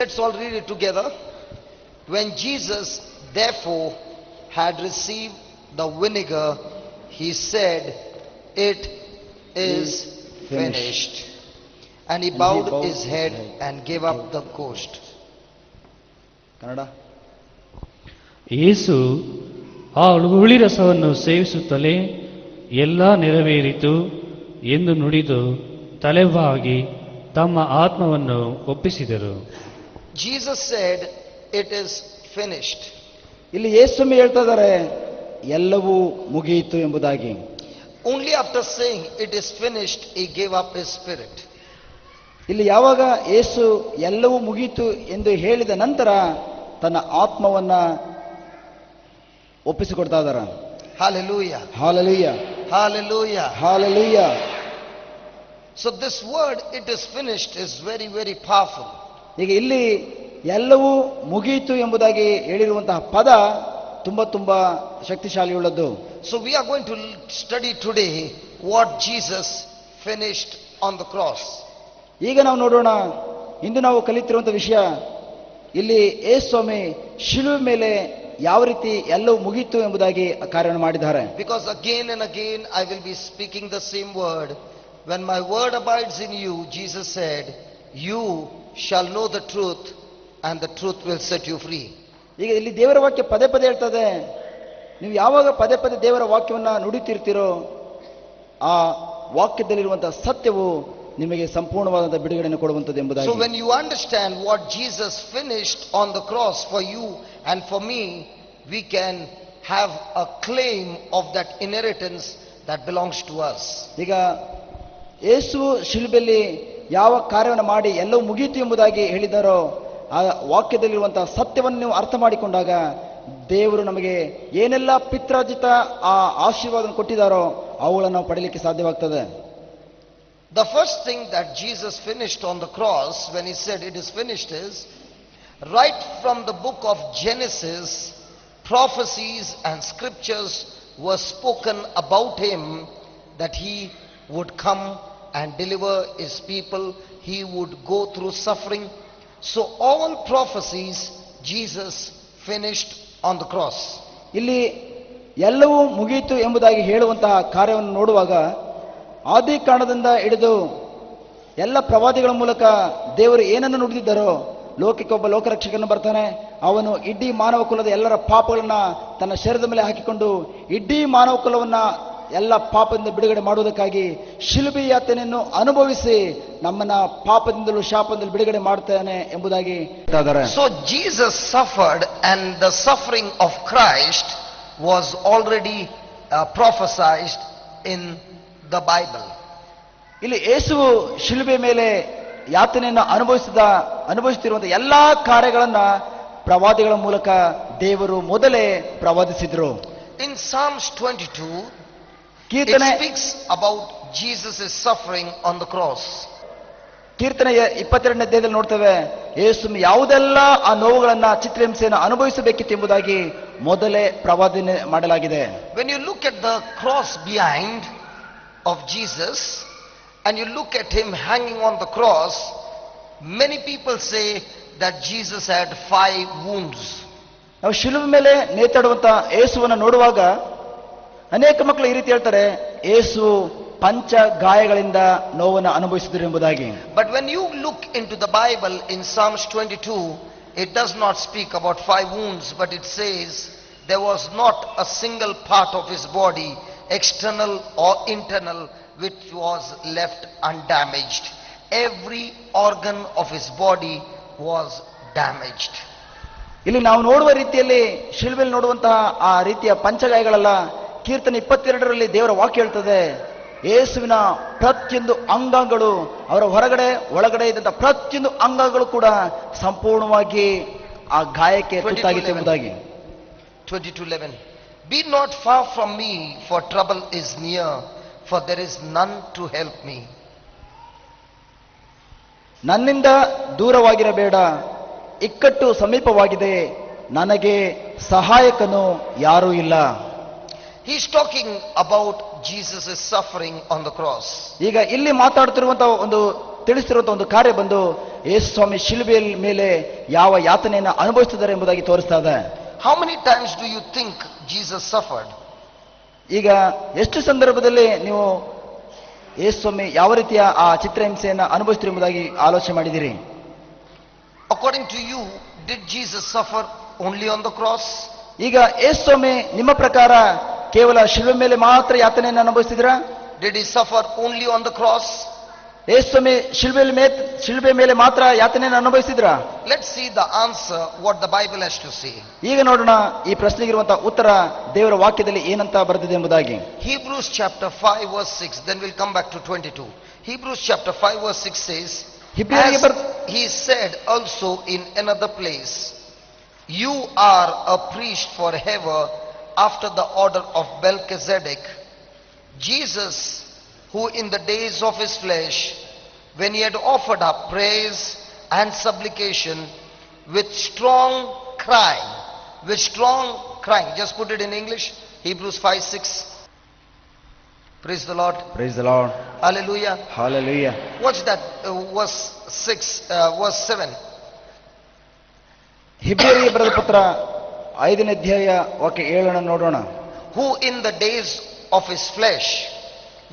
Let's all read it together. When Jesus therefore had received the vinegar, he said, "It is finished." And he bowed his head and gave up the ghost. Kannada. ಯೇಸು ಆ ಹುಳಿ ರಸವನ್ನು ಸೇವಿಸುತ್ತಲೇ ಎಲ್ಲ ನೆರವೇರಿತು ಎಂದು ನುಡಿದು ತಲೆಬಾಗಿ ತಮ್ಮ ಆತ್ಮವನ್ನು ಒಪ್ಪಿಸಿದರು. Jesus said, "It is finished." ಇಲ್ಲಿ ಯೇಸುಸ್ವಾಮಿ ಹೇಳ್ತಾ ಇದ್ದಾರೆ ಎಲ್ಲವೂ ಮುಗಿಯಿತು ಎಂಬುದಾಗಿ. Only after saying it is finished, he gave up his spirit. ಇಲ್ಲಿ ಯಾವಾಗ ಯೇಸು ಎಲ್ಲವೂ ಮುಗಿಯಿತು ಎಂದು ಹೇಳಿದ ನಂತರ ತನ್ನ ಆತ್ಮವನ್ನ ಒಪ್ಪಿಸಿಕೊಡ್ತಾ ಇದ್ದಾರೆ. Hallelujah. Hallelujah, Hallelujah. Hallelujah. So this word, "it is finished," is very, very powerful. ಈಗ ಇಲ್ಲಿ ಎಲ್ಲವೂ ಮುಗಿಯಿತು ಎಂಬುದಾಗಿ ಹೇಳಿರುವಂತಹ ಪದ ತುಂಬಾ ಶಕ್ತಿಶಾಲಿಯುಳ್ಳದ್ದು. So we are going to study today what Jesus finished on the cross. ಈಗ ನಾವು ನೋಡೋಣ, ಇಂದು ನಾವು ಕಲಿತಿರುವಂತಹ ವಿಷಯ, ಇಲ್ಲಿ ಯೇಸುಸ್ವಾಮಿ ಶಿಲುಬೆ ಮೇಲೆ ಯಾವ ರೀತಿ ಎಲ್ಲವೂ ಮುಗಿಯಿತು ಎಂಬುದಾಗಿ ಕಾರ್ಯವನ್ನು ಮಾಡಿದ್ದಾರೆ. Because again and again I will be speaking the same word. When my word abides in you, Jesus said, "You shall know the truth, and the truth will set you free." ಈಗ ಇಲ್ಲಿ ದೇವರ ವಾಕ್ಯ ಪದೇ ಪದೇ ಹೇಳ್ತದೆ, ನೀವು ಯಾವಾಗ ಪದೇ ಪದೇ ದೇವರ ವಾಕ್ಯವನ್ನ ನುಡಿತಿರ್ತೀರೋ ಆ ವಾಕ್ಯದಲ್ಲಿರುವಂತಹ ಸತ್ಯವು ನಿಮಗೆ ಸಂಪೂರ್ಣವಾದಂತಹ ಬಿಡುಗಡೆಯನ್ನು ಕೊಡುವಂಥದ್ದು ಎಂಬುದಾಗಿ. So when you understand what Jesus finished on the cross for you and for me, we can have a claim of that inheritance that belongs to us. ಈಗ ಯೇಸು ಶಿಲುಬೆಯಲ್ಲಿ ಯಾವ ಕಾರ್ಯವನ್ನು ಮಾಡಿ ಎಲ್ಲವೂ ಮುಗಿಯಿತು ಎಂಬುದಾಗಿ ಹೇಳಿದಾರೋ ಆ ವಾಕ್ಯದಲ್ಲಿರುವಂತಹ ಸತ್ಯವನ್ನು ನೀವು ಅರ್ಥ ಮಾಡಿಕೊಂಡಾಗ ದೇವರು ನಮಗೆ ಏನೆಲ್ಲ ಪಿತ್ರಾರ್ಜಿತ ಆ ಆಶೀರ್ವಾದ ಕೊಟ್ಟಿದ್ದಾರೋ ಅವುಗಳನ್ನು ನಾವು ಪಡೆಯಲಿಕ್ಕೆ ಸಾಧ್ಯವಾಗ್ತದೆ. The first thing that Jesus finished on the cross when he said it is finished is, right from the book of Genesis, prophecies and scriptures were spoken about him, that he would come and deliver his people, he would go through suffering. So all prophecies Jesus finished on the cross. ಇಲ್ಲಿ ಎಲ್ಲವೂ ಮುಗಿಯಿತು ಎಂಬುದಾಗಿ ಹೇಳುವಂತಹ ಕಾರ್ಯವನ್ನು ನೋಡುವಾಗ ಆದಿ ಕಾರಣದಿಂದ ಹಿಡಿದು ಎಲ್ಲ ಪ್ರವಾದಿಗಳ ಮೂಲಕ ದೇವರು ಏನನ್ನು ನುಡಿದಿದ್ದಾರೋ, ಲೋಕಕ್ಕೆ ಒಬ್ಬ ಲೋಕರಕ್ಷಕನು ಬರ್ತಾನೆ, ಅವನು ಇಡೀ ಮಾನವ ಕುಲದ ಎಲ್ಲರ ಪಾಪಗಳನ್ನ ತನ್ನ ಶರೀರದ ಮೇಲೆ ಹಾಕಿಕೊಂಡು ಇಡೀ ಮಾನವ ಕುಲವನ್ನ ಎಲ್ಲ ಪಾಪದಿಂದ ಬಿಡುಗಡೆ ಮಾಡುವುದಕ್ಕಾಗಿ ಶಿಲುಬೆ ಯಾತನೆಯನ್ನು ಅನುಭವಿಸಿ ನಮ್ಮನ್ನ ಪಾಪದಿಂದಲೂ ಶಾಪದಿಂದಲೂ ಬಿಡುಗಡೆ ಮಾಡ್ತಾನೆ ಎಂಬುದಾಗಿ ಹೇಳ್ತಾರೆ. So Jesus suffered, and the suffering of Christ was already prophesied in the Bible. ಇಲ್ಲಿ ಯೇಸುವು ಶಿಲುಬೆ ಮೇಲೆ ಯಾತನೆಯನ್ನು ಅನುಭವಿಸುತ್ತಿರುವಂತಹ ಎಲ್ಲಾ ಕಾರ್ಯಗಳನ್ನ ಪ್ರವಾದಿಗಳ ಮೂಲಕ ದೇವರು ಮೊದಲೇ ಪ್ರವಾದಿಸಿದ್ರು. In Psalms 22, it ಕೀರ್ತನೆ speaks about Jesus' suffering on the cross. ಕೀರ್ತನೆಯ 22ನೇ ಅಧ್ಯಾಯದಲ್ಲಿ ನೋಡ್ತೇವೆ, ಯೇಸು ಯಾವುದೆಲ್ಲ ಆ ನೋವುಗಳನ್ನ ಚಿತ್ರಹಿಂಸೆಯನ್ನು ಅನುಭವಿಸಬೇಕಿತ್ತು ಎಂಬುದಾಗಿ ಮೊದಲೇ ಪ್ರವಾದನೆ ಮಾಡಲಾಗಿದೆ. When you look at the cross behind of Jesus and you look at him hanging on the cross, many people say that Jesus had 5 wounds. ನಾವು ಶಿಲುಬೆ ಮೇಲೆ ನೇತಾಡುವಂತ ಯೇಸುವನ್ನು ನೋಡುವಾಗ ಅನೇಕ ಮಕ್ಕಳು ಈ ರೀತಿ ಹೇಳ್ತಾರೆ, ಯೇಸು ಪಂಚ ಗಾಯಗಳಿಂದ ನೋವನ್ನು ಅನುಭವಿಸಿದರು ಎಂಬುದಾಗಿ. But when you look into the Bible in Psalms 22, it does not speak about 5 wounds, but it says there was not a single part of his body, external or internal, which was left undamaged. Every organ of his body was damaged. ಇಲ್ಲಿ ನಾವು ನೋಡುವ ರೀತಿಯಲ್ಲಿ ಶಿಲುಬೆಯಲ್ಲಿ ನೋಡುವಂತಹ ಆ ರೀತಿಯ ಪಂಚಗಾಯಗಳೆಲ್ಲ ಕೀರ್ತನೆ 22ರಲ್ಲಿ ದೇವರ ವಾಕ್ಯ ಹೇಳ್ತದೆ, ಯೇಸುವಿನ ಪ್ರತಿಯೊಂದು ಅಂಗಾಂಗಗಳು, ಅವರ ಹೊರಗಡೆ ಒಳಗಡೆ ಇದ್ದಂತಹ ಪ್ರತಿಯೊಂದು ಅಂಗಾಂಗಗಳು ಕೂಡ ಸಂಪೂರ್ಣವಾಗಿ ಆ ಗಾಯಕ್ಕೆ ತುತ್ತಾಗಿತ್ತು ಎಂಬುದಾಗಿ. 22:11 Be not far from me, for trouble is near, for there is none to help me. ನನ್ನಿಂದ ದೂರವಾಗಿರಬೇಡ, ಇಕ್ಕಟ್ಟು ಸಮೀಪವಾಗಿದೆ, ನನಗೆ ಸಹಾಯಕನು ಯಾರೂ ಇಲ್ಲ. He is talking about Jesus' suffering on the cross. ಈಗ ಇಲ್ಲಿ ಮಾತಾಡ್ತಿರುವಂತಹ ತಿಳಿಸ್ತಿರುವಂತಹ ಒಂದು ಕಾರ್ಯ ಬಂದು ಯೇಸು ಸ್ವಾಮಿ ಶಿಲುಬೆಯ ಮೇಲೆ ಯಾವ ಯಾತನೆಯನ್ನು ಅನುಭವಿಸಿದ್ದಾರೆ ಎಂಬುದಾಗಿ ತೋರಿಸ್ತಾ ಇದೆ. How many times do you think Jesus suffered? ಈಗ ಎಷ್ಟು ಸಂದರ್ಭದಲ್ಲಿ ನೀವು ಯೇಸು ಸ್ವಾಮಿ ಯಾವ ರೀತಿಯ ಆ ಚಿತ್ರಹಿಂಸೆಯನ್ನು ಅನುಭವಿಸ್ತೀರಿ ಎಂಬುದಾಗಿ ಆಲೋಚನೆ ಮಾಡಿದಿರಿ? According to you, did Jesus suffer only on the cross? ಈಗ ಯೇಸು ಸ್ವಾಮಿ ನಿಮ್ಮ ಪ್ರಕಾರ ಕೇವಲ ಶಿಲುಬೆ ಮೇಲೆ ಮಾತ್ರ ಯಾತನೆಯನ್ನು ಅನುಭವಿಸಿದ್ರಾ? Did he suffer only on the cross? ಯೇಸು ಸ್ವಾಮಿ ಶಿಲುಬೆ ಮೇಲೆ ಮಾತ್ರ ಯಾತನೆಯನ್ನು ಅನುಭವಿಸಿದ್ರಾ? Let's see the answer, what the Bible has to say. ಈಗ ನೋಡೋಣ ಈ ಪ್ರಶ್ನೆಗಿರುವಂತಹ ಉತ್ತರ ದೇವರ ವಾಕ್ಯದಲ್ಲಿ ಏನಂತ ಬರೆದಿದೆ ಎಂಬುದಾಗಿ. Hebrews chapter 5 verse 6, then we'll come back to 22. Hebrews chapter 5 verse 6 says, as he said also in another place, you are a priest forever after the order of Melchizedek. Jesus, who in the days of his flesh, when he had offered up praise and supplication with strong crying, just put it in English, Hebrews 5:6. Praise the Lord. Praise the Lord. Hallelujah. Hallelujah. What's that? Verse 7. ಹಿಬ್ರಿಯರಿಗೆ ಬರೆದ ಪತ್ರ 5ನೇ ಅಧ್ಯಾಯ ವಾಕ್ಯ 7 ನೋಡೋಣ. Who in the days of his flesh,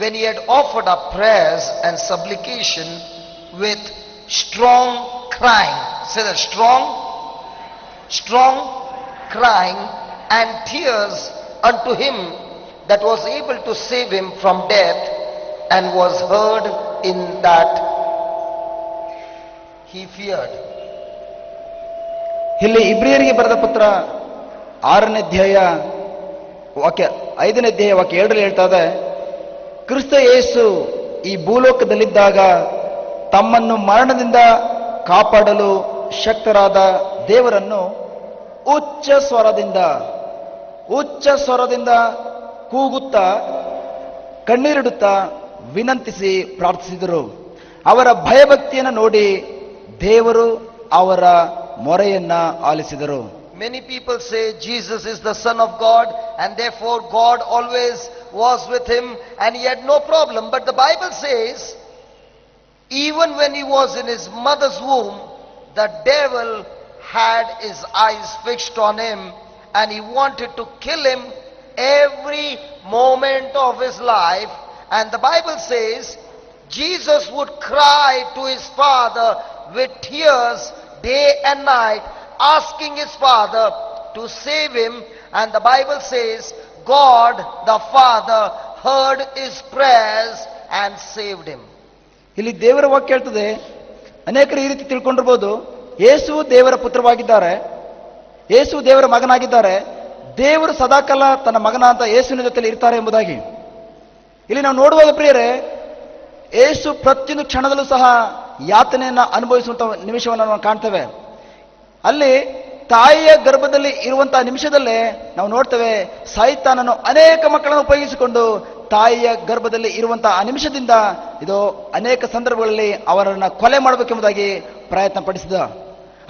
when he had offered up prayers and supplication with strong crying, say that, strong crying and tears unto him that was able to save him from death, and was heard in that he feared. ಇಲ್ಲಿ ಇಬ್ರಿಯರಿಗೆ ಬರೆದ ಪತ್ರ 6ನೇ ಅಧ್ಯಾಯ ವಾಕ್ಯ 5ನೇ ಅಧ್ಯಾಯ ವಾಕ್ಯ 7 ಹೇಳ್ತಾ ಇದೆ, ಕ್ರಿಸ್ತ ಯೇಸು ಈ ಭೂಲೋಕದಲ್ಲಿದ್ದಾಗ ತಮ್ಮನ್ನು ಮರಣದಿಂದ ಕಾಪಾಡಲು ಶಕ್ತರಾದ ದೇವರನ್ನು ಉಚ್ಚ ಸ್ವರದಿಂದ ಕೂಗುತ್ತಾ ಕಣ್ಣೀರಿಡುತ್ತಾ ವಿನಂತಿಸಿ ಪ್ರಾರ್ಥಿಸಿದರು. ಅವರ ಭಯಭಕ್ತಿಯನ್ನು ನೋಡಿ ದೇವರು ಅವರ ಮೊರೆಯನ್ನ ಆಲಿಸಿದರು. Many people say Jesus is the Son of God and therefore God always was with him and he had no problem. But the Bible says even when he was in his mother's womb, the devil had his eyes fixed on him and he wanted to kill him every moment of his life. And the Bible says Jesus would cry to his Father with tears day and night, asking his Father to save him. And the Bible says God the Father heard his prayers and saved him. ಇಲ್ಲಿ ದೇವರ ವಾಕ್ಯ ಹೇಳ್ತದೆ, ಅನೇಕರು ಈ ರೀತಿ ತಿಳ್ಕೊಂಡಿರ್ಬೋದು, ಯೇಸು ದೇವರ ಪುತ್ರವಾಗಿದ್ದಾರೆ, ಯೇಸು ದೇವರ ಮಗನಾಗಿದ್ದಾರೆ, ದೇವರು ಸದಾಕಾಲ ತನ್ನ ಮಗನ ಅಂತ ಯೇಸುವಿನ ಜೊತೆಲಿ ಇರ್ತಾರೆ ಎಂಬುದಾಗಿ. ಇಲ್ಲಿ ನಾವು ನೋಡುವಾಗ ಪ್ರಿಯರೇ, ಯೇಸು ಪ್ರತಿಯೊಂದು ಕ್ಷಣದಲ್ಲೂ ಸಹ ಯಾತನೆಯನ್ನ ಅನುಭವಿಸುವಂತಹ ನಿಮಿಷವನ್ನು ನಾವು ಕಾಣ್ತೇವೆ. ಅಲ್ಲಿ ತಾಯಿಯ ಗರ್ಭದಲ್ಲಿ ಇರುವಂತಹ ನಿಮಿಷದಲ್ಲೇ ನಾವು ನೋಡ್ತೇವೆ, ಸೈತಾನನು ಅನೇಕ ಮಕ್ಕಳನ್ನು ಉಪಯೋಗಿಸಿಕೊಂಡು ತಾಯಿಯ ಗರ್ಭದಲ್ಲಿ ಇರುವಂತಹ ಆ ನಿಮಿಷದಿಂದ ಇದು ಅನೇಕ ಸಂದರ್ಭಗಳಲ್ಲಿ ಅವರನ್ನು ಕೊಲೆ ಮಾಡಬೇಕೆಂಬುದಾಗಿ ಪ್ರಯತ್ನ ಪಡಿಸಿದ.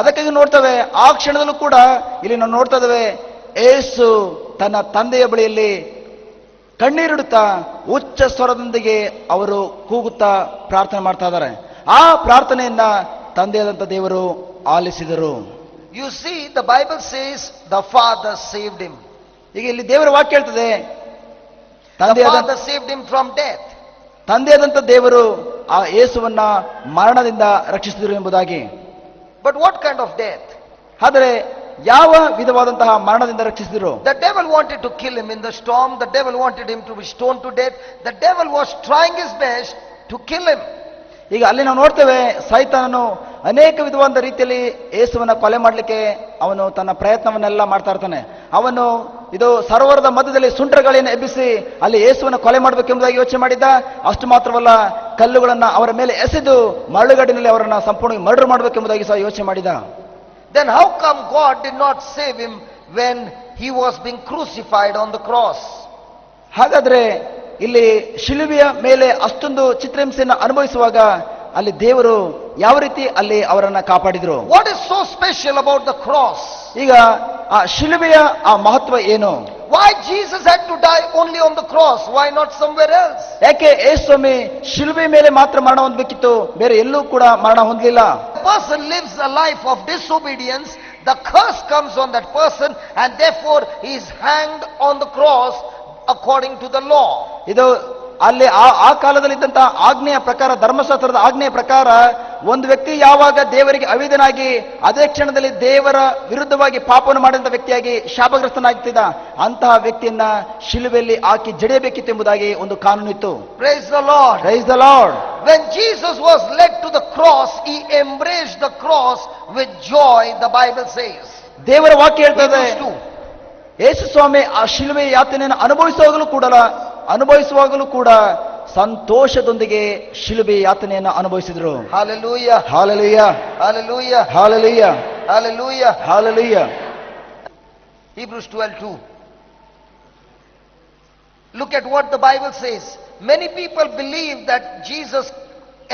ಅದಕ್ಕಾಗಿ ನೋಡ್ತೇವೆ ಆ ಕ್ಷಣದಲ್ಲೂ ಕೂಡ ಇಲ್ಲಿ ನಾವು ನೋಡ್ತಾ ಇದ್ದೇವೆ, ಯೇಸು ತನ್ನ ತಂದೆಯ ಬಳಿಯಲ್ಲಿ ಕಣ್ಣೀರಿಡುತ್ತಾ ಉಚ್ಚ ಸ್ವರದೊಂದಿಗೆ ಅವರು ಕೂಗುತ್ತಾ ಪ್ರಾರ್ಥನೆ ಮಾಡ್ತಾ ಇದ್ದಾರೆ. ಆ ಪ್ರಾರ್ಥನೆಯನ್ನ ತಂದೆಯಾದಂಥ ದೇವರು ಆಲಿಸಿದರು. You see, the Bible says the Father saved him. ಈಗ ಇಲ್ಲಿ ದೇವರ ವಾಕ್ಯ ಹೇಳ್ತದೆ, the Father saved him from death. ತಂದೆಯಾದಂಥ ದೇವರು ಆ ಯೇಸುವನ್ನ ಮರಣದಿಂದ ರಕ್ಷಿಸಿದರು ಎಂಬುದಾಗಿ. But what kind of death? ಆದರೆ ಯಾವ ವಿಧವಾದಂತಹ ಮರಣದಿಂದ ರಕ್ಷಿಸಿದರು? The devil wanted to kill him in the storm. The devil wanted him to be stoned to death. The devil was trying his best to kill him. ಈಗ ಅಲ್ಲಿ ನಾವು ನೋಡ್ತೇವೆ, ಸೈತಾನನು ಅನೇಕ ವಿಧವಾದ ರೀತಿಯಲ್ಲಿ ಯೇಸುವನ್ನ ಕೊಲೆ ಮಾಡಲಿಕ್ಕೆ ಅವನು ತನ್ನ ಪ್ರಯತ್ನವನ್ನೆಲ್ಲ ಮಾಡ್ತಾ ಇರ್ತಾನೆ. ಅವನು ಇದು ಸರೋವರದ ಮಧ್ಯದಲ್ಲಿ ಸುಂಟರಗಾಳಿಯನ್ನು ಎಬ್ಬಿಸಿ ಅಲ್ಲಿ ಯೇಸುವನ್ನ ಕೊಲೆ ಮಾಡಬೇಕೆಂಬುದಾಗಿ ಯೋಚನೆ ಮಾಡಿದ್ದ. ಅಷ್ಟು ಮಾತ್ರವಲ್ಲ, ಕಲ್ಲುಗಳನ್ನ ಅವರ ಮೇಲೆ ಎಸೆದು ಮರಳುಗಾಡಿನಲ್ಲಿ ಅವರನ್ನ ಸಂಪೂರ್ಣ ಮರ್ಡರ್ ಮಾಡಬೇಕೆಂಬುದಾಗಿ ಸಹ ಯೋಚನೆ ಮಾಡಿದ. Then how come God did not save him when he was being crucified on the cross? ಹಾಗಾದ್ರೆ ಇಲ್ಲಿ ಶಿಲುಬೆಯ ಮೇಲೆ ಅಷ್ಟೊಂದು ಚಿತ್ರಹಿಂಸೆಯನ್ನು ಅನುಭವಿಸುವಾಗ ಅಲ್ಲಿ ದೇವರು ಯಾವ ರೀತಿ ಅಲ್ಲಿ ಅವರನ್ನ ಕಾಪಾಡಿದ್ರು? What is so special about the cross? ಈಗ ಆ ಶಿಲುಬೆಯ ಆ ಮಹತ್ವ ಏನು? Why Jesus had to die only on the cross? Why not somewhere else? ಯಾಕೆ ಯೇಸು ಸ್ವಾಮಿ ಶಿಲುಬೆ ಮೇಲೆ ಮಾತ್ರ ಮರಣ ಹೊಂದಬೇಕಿತ್ತು, ಬೇರೆ ಎಲ್ಲೂ ಕೂಡ ಮರಣ ಹೊಂದಲಿಲ್ಲ? person lives a life of disobedience, the curse comes on that person, and therefore he is hanged on the cross according to the law. ಇದು ಅಲ್ಲಿ ಆ ಕಾಲದಲ್ಲಿದ್ದಂತಹ ಆಜ್ಞೆಯ ಪ್ರಕಾರ, ಧರ್ಮಶಾಸ್ತ್ರದ ಆಜ್ಞೆಯ ಪ್ರಕಾರ, ಒಂದು ವ್ಯಕ್ತಿ ಯಾವಾಗ ದೇವರಿಗೆ ಅವಿಧನಾಗಿ ಅದೇ ಕ್ಷಣದಲ್ಲಿ ದೇವರ ವಿರುದ್ಧವಾಗಿ ಪಾಪವನ್ನು ಮಾಡಿದಂತ ವ್ಯಕ್ತಿಯಾಗಿ ಶಾಪಗ್ರಸ್ತನಾಗ್ತಿದ್ದ, ಅಂತಹ ವ್ಯಕ್ತಿಯನ್ನ ಶಿಲುಬೆಯಲ್ಲಿ ಹಾಕಿ ಜಡಿಯಬೇಕಿತ್ತು ಎಂಬುದಾಗಿ ಒಂದು ಕಾನೂನು ಇತ್ತು. Praise the Lord. Praise the Lord. When Jesus was led to the cross, he embraced the cross with joy, the Bible says. ದೇವರ ವಾಕ್ಯ ಹೇಳ್ತದೆ, Hebrews 2. ಯೇಸು ಸ್ವಾಮಿ ಆ ಶಿಲುಬೆಯ ಯಾತನೆಯನ್ನು ಅನುಭವಿಸುವಾಗಲೂ ಕೂಡ ಸಂತೋಷದೊಂದಿಗೆ ಶಿಲುಬೆಯ ಯಾತನೆಯನ್ನು ಅನುಭವಿಸಿದರು. Hallelujah. Hallelujah, Hallelujah. Hallelujah, Hallelujah. Hallelujah. Hebrews 12:2. Look at what the Bible says. Many people believe that Jesus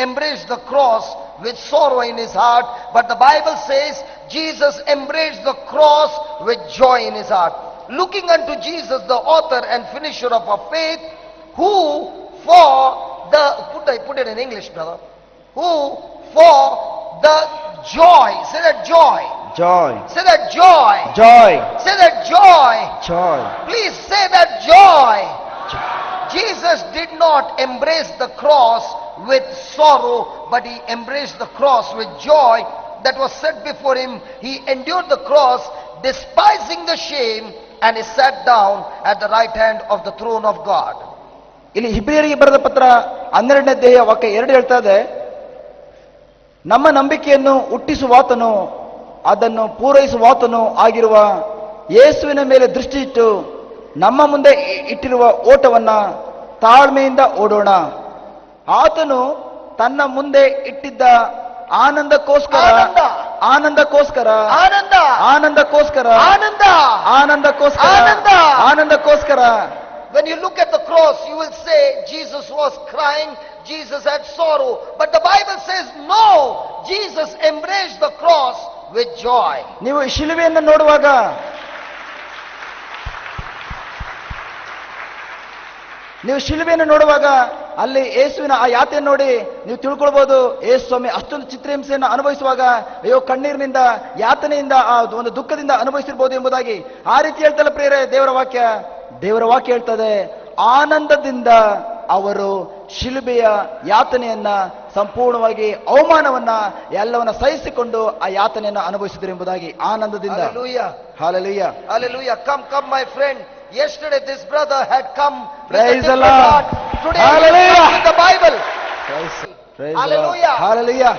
embraced the cross with sorrow in his heart, but the Bible says Jesus embraced the cross with joy in his heart. Looking unto Jesus, the author and finisher of our faith, who for the, put it in English, brother, who for the joy, say that joy, Joy, say that joy, joy, say that joy, joy. please say that joy. Jesus did not embrace the cross with sorrow, but he embraced the cross with joy that was set before him. He endured the cross, despising the shame, and he sat down at the right hand of the throne of God. ಇಲ್ಲಿ ಇಬ್ರಿಯರಿಗೆ ಬರೆದ ಪತ್ರ 12ನೇ ಅಧ್ಯಾಯ ವಾಕ್ಯ 2 ಹೇಳ್ತಾ ಇದೆ, ನಮ್ಮ ನಂಬಿಕೆಯನ್ನು ಹುಟ್ಟಿಸುವಾತನು ಅದನ್ನು ಪೂರೈಸುವಾತನು ಆಗಿರುವ ಯೇಸುವಿನ ಮೇಲೆ ದೃಷ್ಟಿ ಇಟ್ಟು ನಮ್ಮ ಮುಂದೆ ಇಟ್ಟಿರುವ ಓಟವನ್ನ ತಾಳ್ಮೆಯಿಂದ ಓಡೋಣ. ಆತನು ತನ್ನ ಮುಂದೆ ಇಟ್ಟಿದ್ದ ಆನಂದಕ್ಕೋಸ್ಕರ ಆನಂದಕ್ಕೋಸ್ಕರ When you look at the cross, you will say Jesus was crying, Jesus had sorrow, but the Bible says no, Jesus embraced the cross with joy. ನೀವು ಶಿಲುಬೆಯನ್ನು ನೋಡುವಾಗ ಅಲ್ಲಿ ಯೇಸುವಿನ ಆ ಯಾತೆಯನ್ನು ನೋಡಿ ನೀವು ತಿಳ್ಕೊಳ್ಬಹುದು, ಯೇಸು ಸ್ವಾಮಿ ಅಷ್ಟೊಂದು ಚಿತ್ರಹಿಂಸೆಯನ್ನು ಅನುಭವಿಸುವಾಗ ಅಯ್ಯೋ ಕಣ್ಣೀರಿನಿಂದ ಯಾತನೆಯಿಂದ ಆ ಒಂದು ದುಃಖದಿಂದ ಅನುಭವಿಸಿರ್ಬೋದು ಎಂಬುದಾಗಿ. ಆ ರೀತಿ ಹೇಳ್ತಲ್ಲ ಪ್ರಿಯರೇ, ದೇವರ ವಾಕ್ಯ ಹೇಳ್ತದೆ, ಆನಂದದಿಂದ ಅವರು ಶಿಲುಬೆಯ ಯಾತನೆಯನ್ನ ಸಂಪೂರ್ಣವಾಗಿ ಅವಮಾನವನ್ನ ಎಲ್ಲವನ್ನ ಸಹಿಸಿಕೊಂಡು ಆ ಯಾತನೆಯನ್ನು ಅನುಭವಿಸಿದರು ಎಂಬುದಾಗಿ. ಆನಂದದಿಂದ. Hallelujah. Hallelujah. Come my friend. Yesterday this brother had come with Praise the the Lord. heart. Today Hallelujah. he comes with the Bible. Praise Hallelujah. Hallelujah.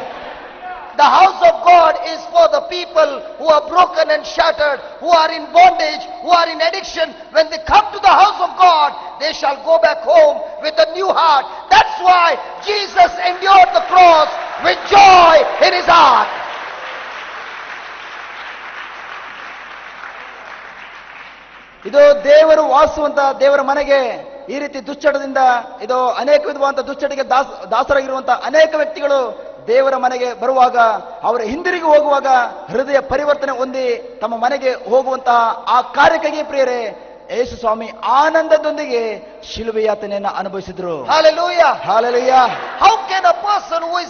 The house of God is for the people who are broken and shattered, who are in bondage, who are in addiction. When they come to the house of God, they shall go back home with a new heart. That's why Jesus endured the cross with joy in his heart. ಇದು ದೇವರು ವಾಸುವಂತ ದೇವರ ಮನೆಗೆ ಈ ರೀತಿ ದುಶ್ಚಟದಿಂದ ಇದು ಅನೇಕ ವಿಧವಾದಂತಹ ದುಶ್ಚಟಕ್ಕೆ ದಾಸರಾಗಿರುವಂತಹ ಅನೇಕ ವ್ಯಕ್ತಿಗಳು ದೇವರ ಮನೆಗೆ ಬರುವಾಗ, ಅವರ ಹಿಂದಿರುಗಿ ಹೋಗುವಾಗ ಹೃದಯ ಪರಿವರ್ತನೆ ಹೊಂದಿ ತಮ್ಮ ಮನೆಗೆ ಹೋಗುವಂತಹ ಆ ಕಾರ್ಯಕ್ಕಾಗಿ ಪ್ರಿಯರೇ ಯೇಸು ಸ್ವಾಮಿ ಆನಂದದೊಂದಿಗೆ ಶಿಲುಬೆ ಯಾತನೆಯನ್ನು ಅನುಭವಿಸಿದ್ರು. Hallelujah. Hallelujah. How can a person who is